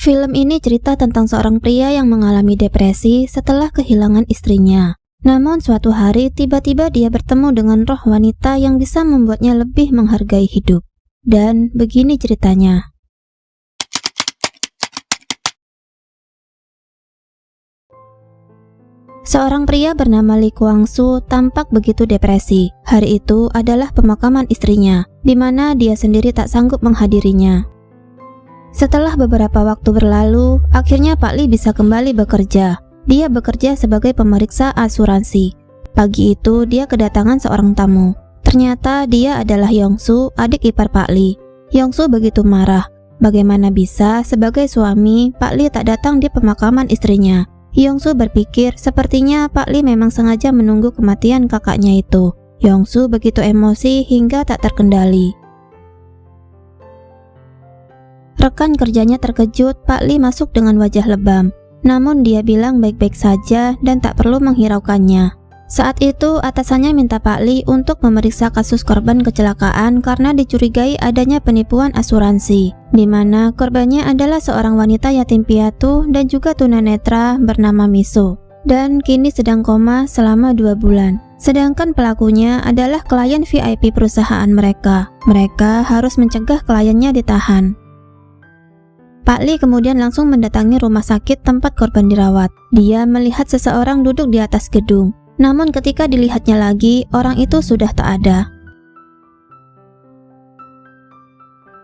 Film ini cerita tentang seorang pria yang mengalami depresi setelah kehilangan istrinya. Namun suatu hari tiba-tiba dia bertemu dengan roh wanita yang bisa membuatnya lebih menghargai hidup. Dan begini ceritanya. Seorang pria bernama Li Kuangsu tampak begitu depresi. Hari itu adalah pemakaman istrinya, di mana dia sendiri tak sanggup menghadirinya. Setelah beberapa waktu berlalu, akhirnya Pak Li bisa kembali bekerja. Dia bekerja sebagai pemeriksa asuransi. Pagi itu dia kedatangan seorang tamu. Ternyata dia adalah Yongsu, adik ipar Pak Li. Yongsu begitu marah. Bagaimana bisa sebagai suami Pak Li tak datang di pemakaman istrinya? Yongsu berpikir sepertinya Pak Li memang sengaja menunggu kematian kakaknya itu. Yongsu begitu emosi hingga tak terkendali. Rekan kerjanya terkejut Pak Li masuk dengan wajah lebam. Namun dia bilang baik-baik saja dan tak perlu menghiraukannya. Saat itu atasannya minta Pak Li untuk memeriksa kasus korban kecelakaan karena dicurigai adanya penipuan asuransi, di mana korbannya adalah seorang wanita yatim piatu dan juga tunanetra bernama Miso, dan kini sedang koma selama 2 bulan. Sedangkan pelakunya adalah klien VIP perusahaan mereka. Mereka harus mencegah kliennya ditahan. Pak Li kemudian langsung mendatangi rumah sakit tempat korban dirawat. Dia melihat seseorang duduk di atas gedung. Namun ketika dilihatnya lagi, orang itu sudah tak ada.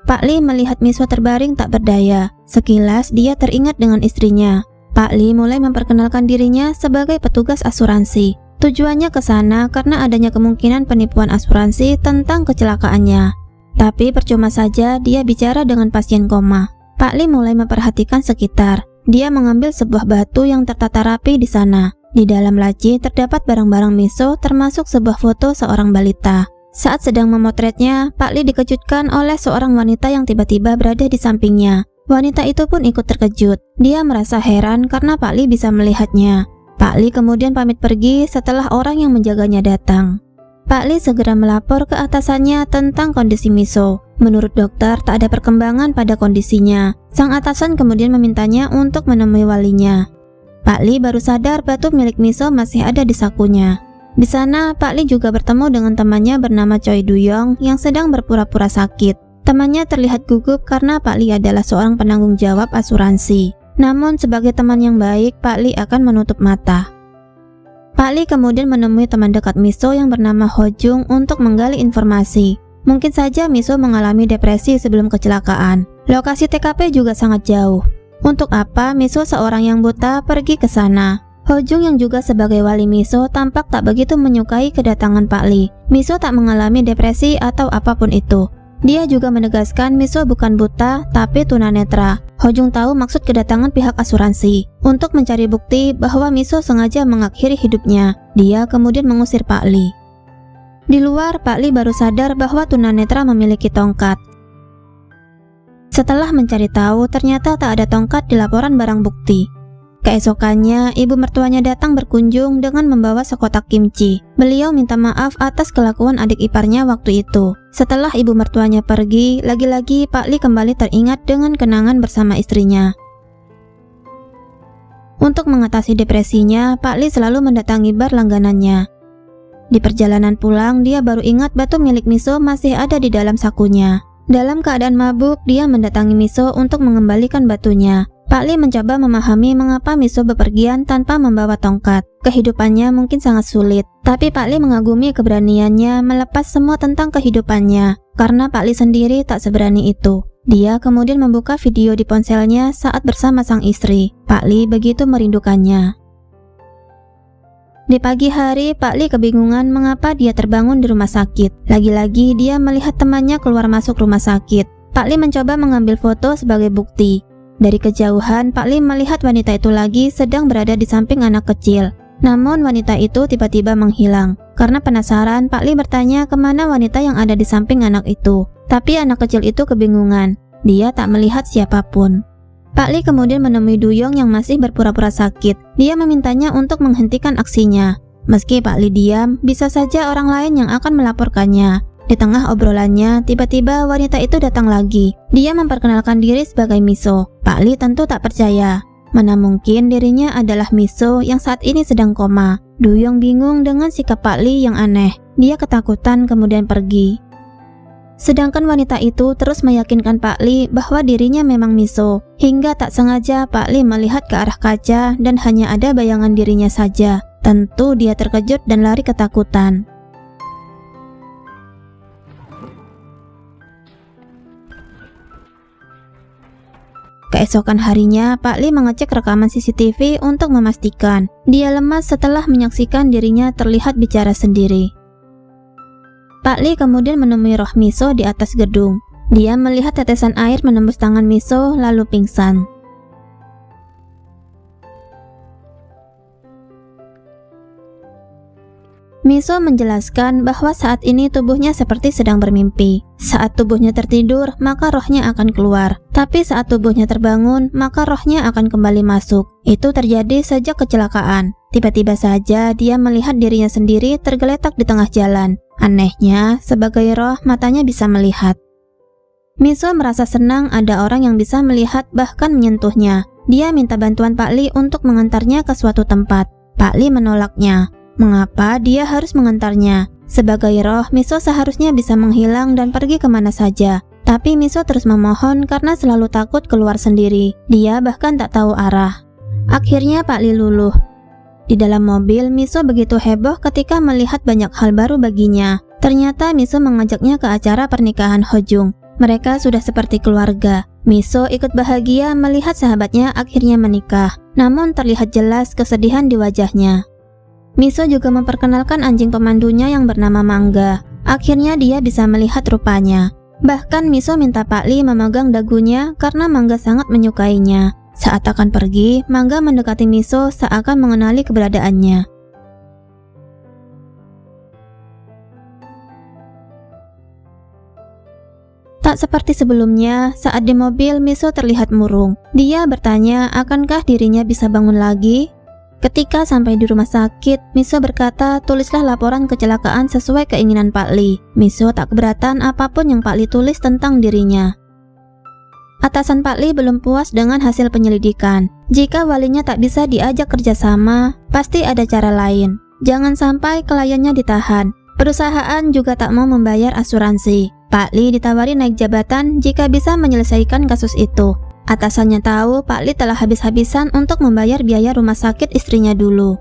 Pak Li melihat Miso terbaring tak berdaya. Sekilas dia teringat dengan istrinya. Pak Li mulai memperkenalkan dirinya sebagai petugas asuransi. Tujuannya ke sana karena adanya kemungkinan penipuan asuransi tentang kecelakaannya. Tapi percuma saja dia bicara dengan pasien koma. Pak Li mulai memperhatikan sekitar. Dia mengambil sebuah batu yang tertata rapi di sana. Di dalam laci terdapat barang-barang Miso termasuk sebuah foto seorang balita. Saat sedang memotretnya, Pak Li dikejutkan oleh seorang wanita yang tiba-tiba berada di sampingnya. Wanita itu pun ikut terkejut. Dia merasa heran karena Pak Li bisa melihatnya. Pak Li kemudian pamit pergi setelah orang yang menjaganya datang. Pak Li segera melapor ke atasannya tentang kondisi Miso. Menurut dokter, tak ada perkembangan pada kondisinya. Sang atasan kemudian memintanya untuk menemui walinya. Pak Li baru sadar batu milik Miso masih ada di sakunya. Di sana, Pak Li juga bertemu dengan temannya bernama Choi Duyong yang sedang berpura-pura sakit. Temannya terlihat gugup karena Pak Li adalah seorang penanggung jawab asuransi. Namun sebagai teman yang baik, Pak Li akan menutup mata. Pak Li kemudian menemui teman dekat Miso yang bernama Ho Jung untuk menggali informasi. Mungkin saja Miso mengalami depresi sebelum kecelakaan. Lokasi TKP juga sangat jauh. Untuk apa Miso seorang yang buta pergi ke sana? Ho Jung yang juga sebagai wali Miso tampak tak begitu menyukai kedatangan Pak Li. Miso tak mengalami depresi atau apapun itu. Dia juga menegaskan Miso bukan buta tapi tunanetra. Ho Jung tahu maksud kedatangan pihak asuransi untuk mencari bukti bahwa Miso sengaja mengakhiri hidupnya. Dia kemudian mengusir Pak Li. Di luar, Pak Li baru sadar bahwa tunanetra memiliki tongkat. Setelah mencari tahu, ternyata tak ada tongkat di laporan barang bukti. Keesokannya, ibu mertuanya datang berkunjung dengan membawa sekotak kimchi. Beliau minta maaf atas kelakuan adik iparnya waktu itu. Setelah ibu mertuanya pergi, lagi-lagi Pak Li kembali teringat dengan kenangan bersama istrinya. Untuk mengatasi depresinya, Pak Li selalu mendatangi bar langganannya. Di perjalanan pulang, dia baru ingat batu milik Miso masih ada di dalam sakunya. Dalam keadaan mabuk, dia mendatangi Miso untuk mengembalikan batunya. Pak Li mencoba memahami mengapa Miso bepergian tanpa membawa tongkat. Kehidupannya mungkin sangat sulit, tapi Pak Li mengagumi keberaniannya melepas semua tentang kehidupannya, karena Pak Li sendiri tak seberani itu. Dia kemudian membuka video di ponselnya saat bersama sang istri. Pak Li begitu merindukannya. Di pagi hari, Pak Li kebingungan mengapa dia terbangun di rumah sakit. Lagi-lagi dia melihat temannya keluar masuk rumah sakit. Pak Li mencoba mengambil foto sebagai bukti. Dari kejauhan, Pak Li melihat wanita itu lagi sedang berada di samping anak kecil. Namun wanita itu tiba-tiba menghilang. Karena penasaran, Pak Li bertanya kemana wanita yang ada di samping anak itu. Tapi anak kecil itu kebingungan. Dia tak melihat siapapun. Pak Li kemudian menemui Duyong yang masih berpura-pura sakit. Dia memintanya untuk menghentikan aksinya. Meski Pak Li diam, bisa saja orang lain yang akan melaporkannya. Di tengah obrolannya, tiba-tiba wanita itu datang lagi. Dia memperkenalkan diri sebagai Miso. Pak Li tentu tak percaya. Mana mungkin dirinya adalah Miso yang saat ini sedang koma. Du Yong bingung dengan sikap Pak Li yang aneh. Dia ketakutan kemudian pergi. Sedangkan wanita itu terus meyakinkan Pak Li bahwa dirinya memang Miso. Hingga tak sengaja Pak Li melihat ke arah kaca dan hanya ada bayangan dirinya saja. Tentu dia terkejut dan lari ketakutan. Keesokan harinya, Pak Li mengecek rekaman CCTV untuk memastikan. Dia lemas setelah menyaksikan dirinya terlihat bicara sendiri. Pak Li kemudian menemui roh Miso di atas gedung. Dia melihat tetesan air menembus tangan Miso lalu pingsan. Miso menjelaskan bahwa saat ini tubuhnya seperti sedang bermimpi. Saat tubuhnya tertidur, maka rohnya akan keluar. Tapi saat tubuhnya terbangun, maka rohnya akan kembali masuk. Itu terjadi sejak kecelakaan. Tiba-tiba saja dia melihat dirinya sendiri tergeletak di tengah jalan. Anehnya, sebagai roh matanya bisa melihat. Miso merasa senang ada orang yang bisa melihat bahkan menyentuhnya. Dia minta bantuan Pak Li untuk mengantarnya ke suatu tempat. Pak Li menolaknya. Mengapa dia harus mengantarnya? Sebagai roh, Miso seharusnya bisa menghilang dan pergi kemana saja. Tapi Miso terus memohon karena selalu takut keluar sendiri. Dia bahkan tak tahu arah. Akhirnya Pak Li luluh. Di dalam mobil, Miso begitu heboh ketika melihat banyak hal baru baginya. Ternyata Miso mengajaknya ke acara pernikahan Ho Jung. Mereka sudah seperti keluarga. Miso ikut bahagia melihat sahabatnya akhirnya menikah. Namun terlihat jelas kesedihan di wajahnya. Miso juga memperkenalkan anjing pemandunya yang bernama Mangga. Akhirnya dia bisa melihat rupanya. Bahkan Miso minta Pak Li memegang dagunya karena Mangga sangat menyukainya. Saat akan pergi, Mangga mendekati Miso seakan mengenali keberadaannya. Tak seperti sebelumnya, saat di mobil Miso terlihat murung. Dia bertanya akankah dirinya bisa bangun lagi? Ketika sampai di rumah sakit, Miso berkata tulislah laporan kecelakaan sesuai keinginan Pak Li. Miso tak keberatan apapun yang Pak Li tulis tentang dirinya. Atasan Pak Li belum puas dengan hasil penyelidikan. Jika walinya tak bisa diajak kerjasama, pasti ada cara lain. Jangan sampai kliennya ditahan. Perusahaan juga tak mau membayar asuransi. Pak Li ditawari naik jabatan jika bisa menyelesaikan kasus itu. Atasannya tahu Pak Li telah habis-habisan untuk membayar biaya rumah sakit istrinya dulu.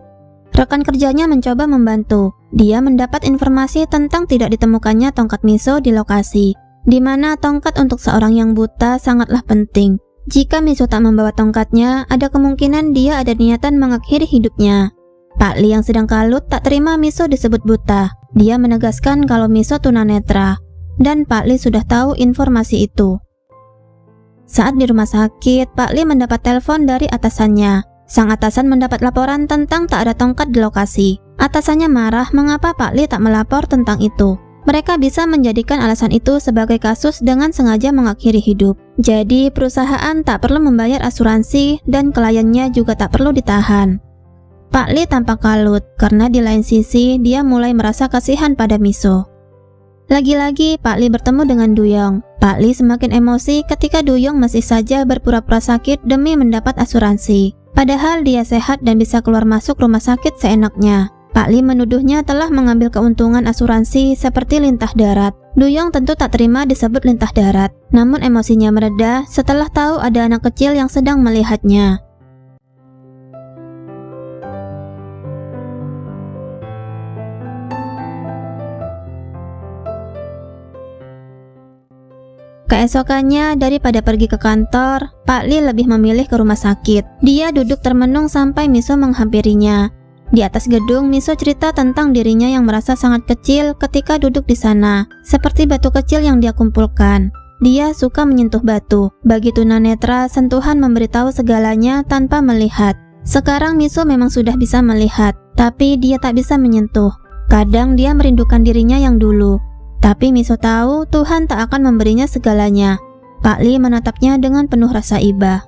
Rekan kerjanya mencoba membantu. Dia mendapat informasi tentang tidak ditemukannya tongkat Miso di lokasi, di mana tongkat untuk seorang yang buta sangatlah penting. Jika Miso tak membawa tongkatnya, ada kemungkinan dia ada niatan mengakhiri hidupnya. Pak Li yang sedang kalut tak terima Miso disebut buta. Dia menegaskan kalau Miso tunanetra, dan Pak Li sudah tahu informasi itu. Saat di rumah sakit, Pak Li mendapat telepon dari atasannya. Sang atasan mendapat laporan tentang tak ada tongkat di lokasi. Atasannya marah mengapa Pak Li tak melapor tentang itu. Mereka bisa menjadikan alasan itu sebagai kasus dengan sengaja mengakhiri hidup. Jadi perusahaan tak perlu membayar asuransi dan kliennya juga tak perlu ditahan. Pak Li tampak kalut karena di lain sisi dia mulai merasa kasihan pada Miso. Lagi-lagi Pak Li bertemu dengan Du Yong. Pak Li semakin emosi ketika Du Yong masih saja berpura-pura sakit demi mendapat asuransi. Padahal dia sehat dan bisa keluar masuk rumah sakit seenaknya. Pak Li menuduhnya telah mengambil keuntungan asuransi seperti lintah darat. Du Yong tentu tak terima disebut lintah darat. Namun emosinya mereda setelah tahu ada anak kecil yang sedang melihatnya. Keesokannya, daripada pergi ke kantor, Pak Li lebih memilih ke rumah sakit. Dia duduk termenung sampai Miso menghampirinya. Di atas gedung, Miso cerita tentang dirinya yang merasa sangat kecil ketika duduk di sana, seperti batu kecil yang dia kumpulkan. Dia suka menyentuh batu. Bagi tunanetra, sentuhan memberitahu segalanya tanpa melihat. Sekarang Miso memang sudah bisa melihat, tapi dia tak bisa menyentuh. Kadang dia merindukan dirinya yang dulu. Tapi Miso tahu Tuhan tak akan memberinya segalanya. Pak Li menatapnya dengan penuh rasa iba.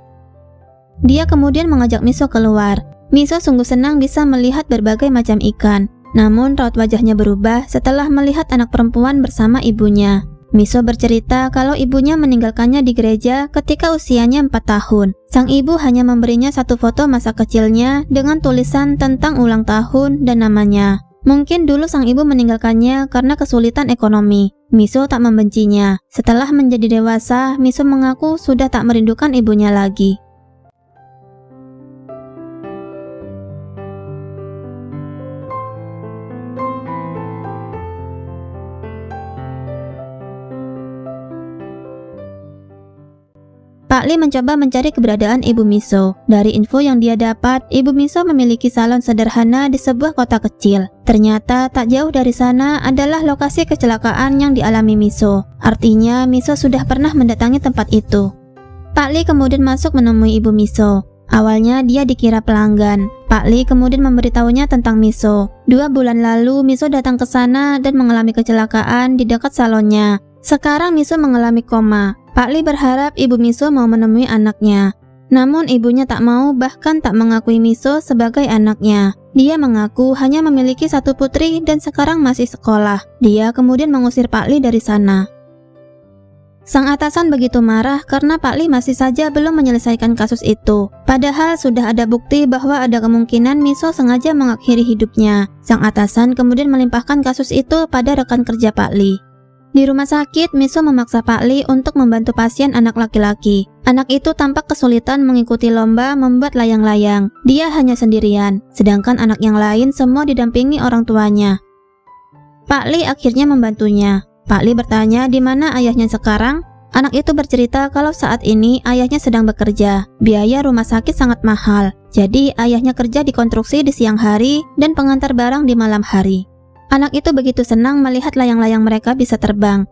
Dia kemudian mengajak Miso keluar. Miso sungguh senang bisa melihat berbagai macam ikan. Namun raut wajahnya berubah setelah melihat anak perempuan bersama ibunya. Miso bercerita kalau ibunya meninggalkannya di gereja ketika usianya 4 tahun. Sang ibu hanya memberinya satu foto masa kecilnya dengan tulisan tentang ulang tahun dan namanya. Mungkin dulu sang ibu meninggalkannya karena kesulitan ekonomi. Miso tak membencinya. Setelah menjadi dewasa, Miso mengaku sudah tak merindukan ibunya lagi. Pak Li mencoba mencari keberadaan Ibu Miso. Dari info yang dia dapat, Ibu Miso memiliki salon sederhana di sebuah kota kecil. Ternyata tak jauh dari sana adalah lokasi kecelakaan yang dialami Miso. Artinya Miso sudah pernah mendatangi tempat itu. Pak Li kemudian masuk menemui Ibu Miso. Awalnya dia dikira pelanggan. Pak Li kemudian memberitahunya tentang Miso. 2 bulan lalu Miso datang ke sana dan mengalami kecelakaan di dekat salonnya. Sekarang Miso mengalami koma. Pak Li berharap Ibu Miso mau menemui anaknya. Namun ibunya tak mau, bahkan tak mengakui Miso sebagai anaknya. Dia mengaku hanya memiliki 1 putri dan sekarang masih sekolah. Dia kemudian mengusir Pak Li dari sana. Sang atasan begitu marah karena Pak Li masih saja belum menyelesaikan kasus itu. Padahal sudah ada bukti bahwa ada kemungkinan Miso sengaja mengakhiri hidupnya. Sang atasan kemudian melimpahkan kasus itu pada rekan kerja Pak Li. Di rumah sakit, Miso memaksa Pak Li untuk membantu pasien anak laki-laki. Anak itu tampak kesulitan mengikuti lomba membuat layang-layang. Dia hanya sendirian, sedangkan anak yang lain semua didampingi orang tuanya. Pak Li akhirnya membantunya. Pak Li bertanya di mana ayahnya sekarang. Anak itu bercerita kalau saat ini ayahnya sedang bekerja. Biaya rumah sakit sangat mahal. Jadi ayahnya kerja di konstruksi di siang hari dan pengantar barang di malam hari. Anak itu begitu senang melihat layang-layang mereka bisa terbang.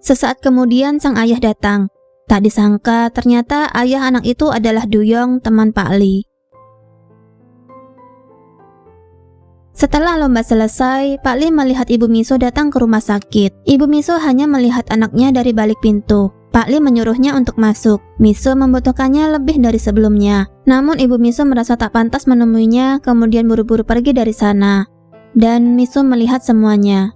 Sesaat kemudian sang ayah datang. Tak disangka ternyata ayah anak itu adalah Duyong, teman Pak Li. Setelah lomba selesai, Pak Li melihat Ibu Miso datang ke rumah sakit. Ibu Miso hanya melihat anaknya dari balik pintu. Pak Li menyuruhnya untuk masuk. Miso membutuhkannya lebih dari sebelumnya. Namun Ibu Miso merasa tak pantas menemuinya, kemudian buru-buru pergi dari sana. Dan Miso melihat semuanya.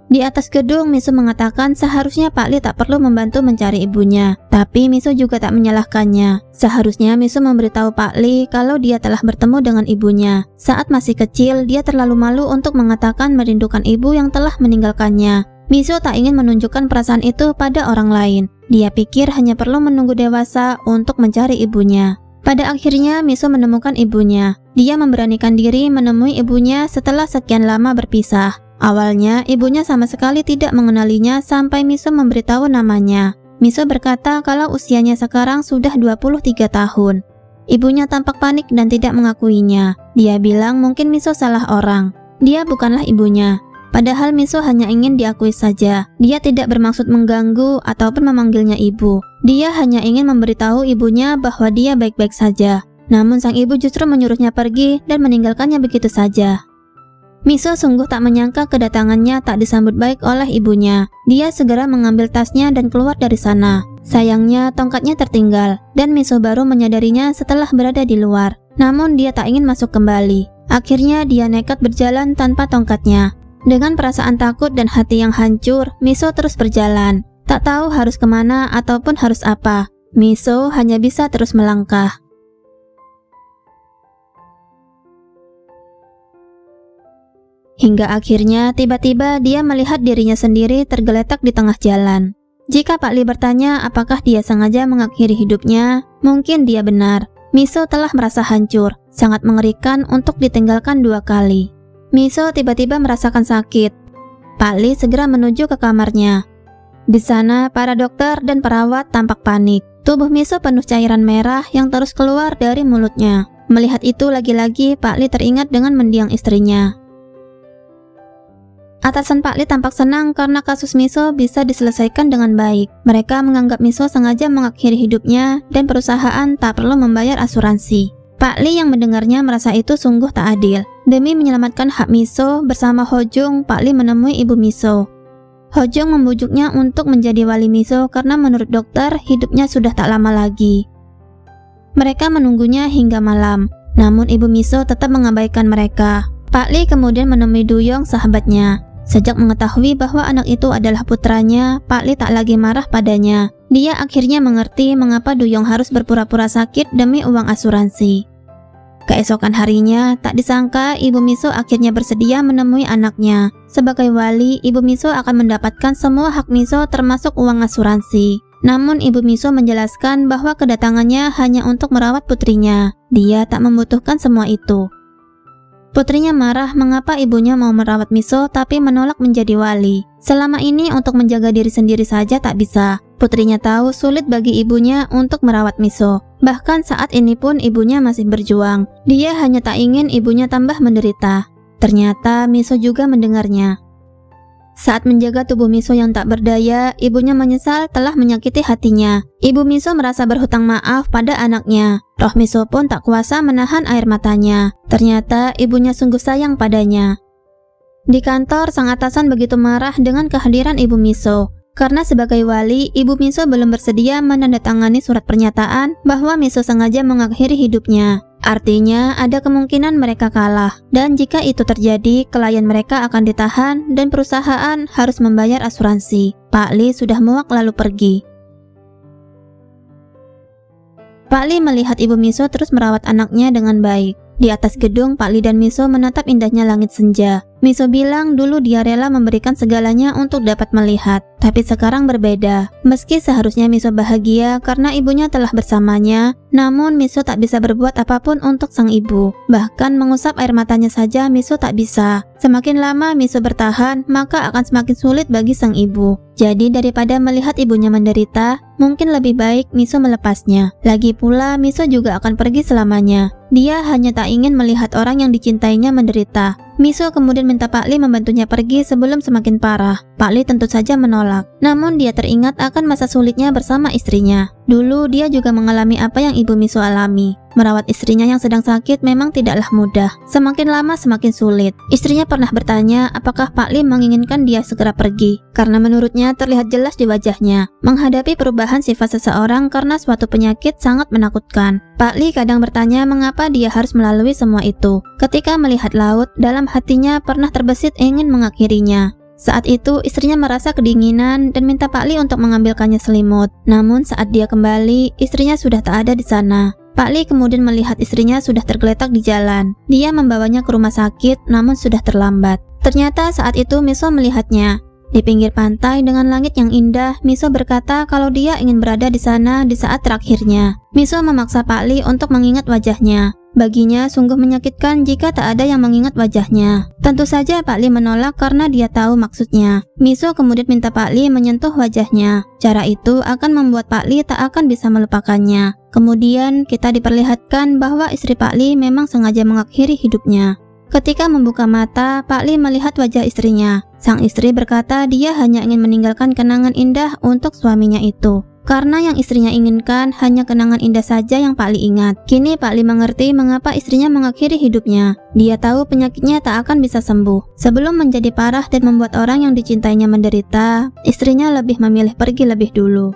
Di atas gedung, Miso mengatakan seharusnya Pak Li tak perlu membantu mencari ibunya. Tapi Miso juga tak menyalahkannya. Seharusnya Miso memberitahu Pak Li kalau dia telah bertemu dengan ibunya. Saat masih kecil, dia terlalu malu untuk mengatakan merindukan ibu yang telah meninggalkannya. Miso tak ingin menunjukkan perasaan itu pada orang lain. Dia pikir hanya perlu menunggu dewasa untuk mencari ibunya. Pada akhirnya, Miso menemukan ibunya. Dia memberanikan diri menemui ibunya setelah sekian lama berpisah. Awalnya, ibunya sama sekali tidak mengenalinya sampai Miso memberitahu namanya. Miso berkata kalau usianya sekarang sudah 23 tahun. Ibunya tampak panik dan tidak mengakuinya. Dia bilang mungkin Miso salah orang. Dia bukanlah ibunya. Padahal Miso hanya ingin diakui saja. Dia tidak bermaksud mengganggu ataupun memanggilnya ibu. Dia hanya ingin memberitahu ibunya bahwa dia baik-baik saja. Namun sang ibu justru menyuruhnya pergi dan meninggalkannya begitu saja. Miso sungguh tak menyangka kedatangannya tak disambut baik oleh ibunya. Dia segera mengambil tasnya dan keluar dari sana. Sayangnya tongkatnya tertinggal dan Miso baru menyadarinya setelah berada di luar. Namun dia tak ingin masuk kembali. Akhirnya dia nekat berjalan tanpa tongkatnya. Dengan perasaan takut dan hati yang hancur, Miso terus berjalan. Tak tahu harus kemana ataupun harus apa. Miso hanya bisa terus melangkah. Hingga akhirnya tiba-tiba dia melihat dirinya sendiri tergeletak di tengah jalan. Jika Pak Li bertanya apakah dia sengaja mengakhiri hidupnya, mungkin dia benar. Miso telah merasa hancur, sangat mengerikan untuk ditinggalkan 2 kali. Miso tiba-tiba merasakan sakit. Pak Li segera menuju ke kamarnya. Di sana, para dokter dan perawat tampak panik. Tubuh Miso penuh cairan merah yang terus keluar dari mulutnya. Melihat itu lagi-lagi Pak Li teringat dengan mendiang istrinya. Atasan Pak Li tampak senang karena kasus Miso bisa diselesaikan dengan baik. Mereka menganggap Miso sengaja mengakhiri hidupnya dan perusahaan tak perlu membayar asuransi. Pak Li yang mendengarnya merasa itu sungguh tak adil. Demi menyelamatkan hak Miso, bersama Ho Jung, Pak Li menemui Ibu Miso. Hojong membujuknya untuk menjadi wali Miso karena menurut dokter hidupnya sudah tak lama lagi. Mereka menunggunya hingga malam, namun ibu Miso tetap mengabaikan mereka. Pak Li kemudian menemui Duyong, sahabatnya. Sejak mengetahui bahwa anak itu adalah putranya, Pak Li tak lagi marah padanya. Dia akhirnya mengerti mengapa Duyong harus berpura-pura sakit demi uang asuransi. Keesokan harinya, tak disangka ibu Miso akhirnya bersedia menemui anaknya. Sebagai wali, ibu Miso akan mendapatkan semua hak Miso termasuk uang asuransi. Namun ibu Miso menjelaskan bahwa kedatangannya hanya untuk merawat putrinya. Dia tak membutuhkan semua itu. Putrinya marah mengapa ibunya mau merawat Miso tapi menolak menjadi wali. Selama ini untuk menjaga diri sendiri saja tak bisa. Putrinya tahu sulit bagi ibunya untuk merawat Miso. Bahkan saat ini pun ibunya masih berjuang. Dia hanya tak ingin ibunya tambah menderita. Ternyata Miso juga mendengarnya. Saat menjaga tubuh Miso yang tak berdaya, ibunya menyesal telah menyakiti hatinya. Ibu Miso merasa berhutang maaf pada anaknya. Roh Miso pun tak kuasa menahan air matanya. Ternyata ibunya sungguh sayang padanya. Di kantor, sang atasan begitu marah dengan kehadiran ibu Miso. Karena sebagai wali, ibu Miso belum bersedia menandatangani surat pernyataan bahwa Miso sengaja mengakhiri hidupnya. Artinya, ada kemungkinan mereka kalah. Dan jika itu terjadi, klien mereka akan ditahan dan perusahaan harus membayar asuransi. Pak Li sudah muak lalu pergi. Pak Li melihat ibu Miso terus merawat anaknya dengan baik. Di atas gedung, Pak Li dan Miso menatap indahnya langit senja. Miso bilang dulu dia rela memberikan segalanya untuk dapat melihat, tapi sekarang berbeda. Meski seharusnya Miso bahagia karena ibunya telah bersamanya, namun Miso tak bisa berbuat apapun untuk sang ibu. Bahkan mengusap air matanya saja Miso tak bisa. Semakin lama Miso bertahan, maka akan semakin sulit bagi sang ibu. Jadi daripada melihat ibunya menderita, mungkin lebih baik Miso melepasnya. Lagi pula Miso juga akan pergi selamanya. Dia hanya tak ingin melihat orang yang dicintainya menderita. Miso kemudian minta Pak Li membantunya pergi sebelum semakin parah. Pak Li tentu saja menolak. Namun dia teringat akan masa sulitnya bersama istrinya. Dulu dia juga mengalami apa yang ibu Miso alami. Merawat istrinya yang sedang sakit memang tidaklah mudah. Semakin lama semakin sulit. Istrinya pernah bertanya apakah Pak Li menginginkan dia segera pergi. Karena menurutnya terlihat jelas di wajahnya. Menghadapi perubahan sifat seseorang karena suatu penyakit sangat menakutkan. Pak Li kadang bertanya mengapa dia harus melalui semua itu. Ketika melihat laut, dalam hatinya pernah terbesit ingin mengakhirinya. Saat itu istrinya merasa kedinginan dan minta Pak Li untuk mengambilkannya selimut. Namun saat dia kembali, istrinya sudah tak ada di sana. Pak Li kemudian melihat istrinya sudah tergeletak di jalan. Dia membawanya ke rumah sakit, namun sudah terlambat. Ternyata saat itu Miso melihatnya. Di pinggir pantai dengan langit yang indah, Miso berkata kalau dia ingin berada di sana di saat terakhirnya. Miso memaksa Pak Li untuk mengingat wajahnya. Baginya sungguh menyakitkan jika tak ada yang mengingat wajahnya. Tentu saja Pak Li menolak karena dia tahu maksudnya. Miso kemudian minta Pak Li menyentuh wajahnya. Cara itu akan membuat Pak Li tak akan bisa melupakannya. Kemudian kita diperlihatkan bahwa istri Pak Li memang sengaja mengakhiri hidupnya. Ketika membuka mata, Pak Li melihat wajah istrinya. Sang istri berkata dia hanya ingin meninggalkan kenangan indah untuk suaminya itu. Karena yang istrinya inginkan hanya kenangan indah saja yang Pak Li ingat. Kini Pak Li mengerti mengapa istrinya mengakhiri hidupnya. Dia tahu penyakitnya tak akan bisa sembuh. Sebelum menjadi parah dan membuat orang yang dicintainya menderita, istrinya lebih memilih pergi lebih dulu.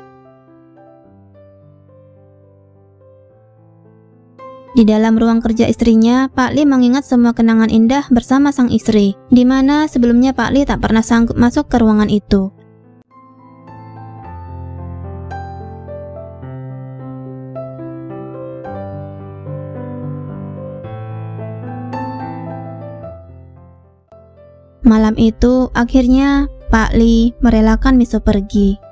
Di dalam ruang kerja istrinya, Pak Li mengingat semua kenangan indah bersama sang istri, di mana sebelumnya Pak Li tak pernah sanggup masuk ke ruangan itu. Malam itu, akhirnya Pak Li merelakan Miso pergi.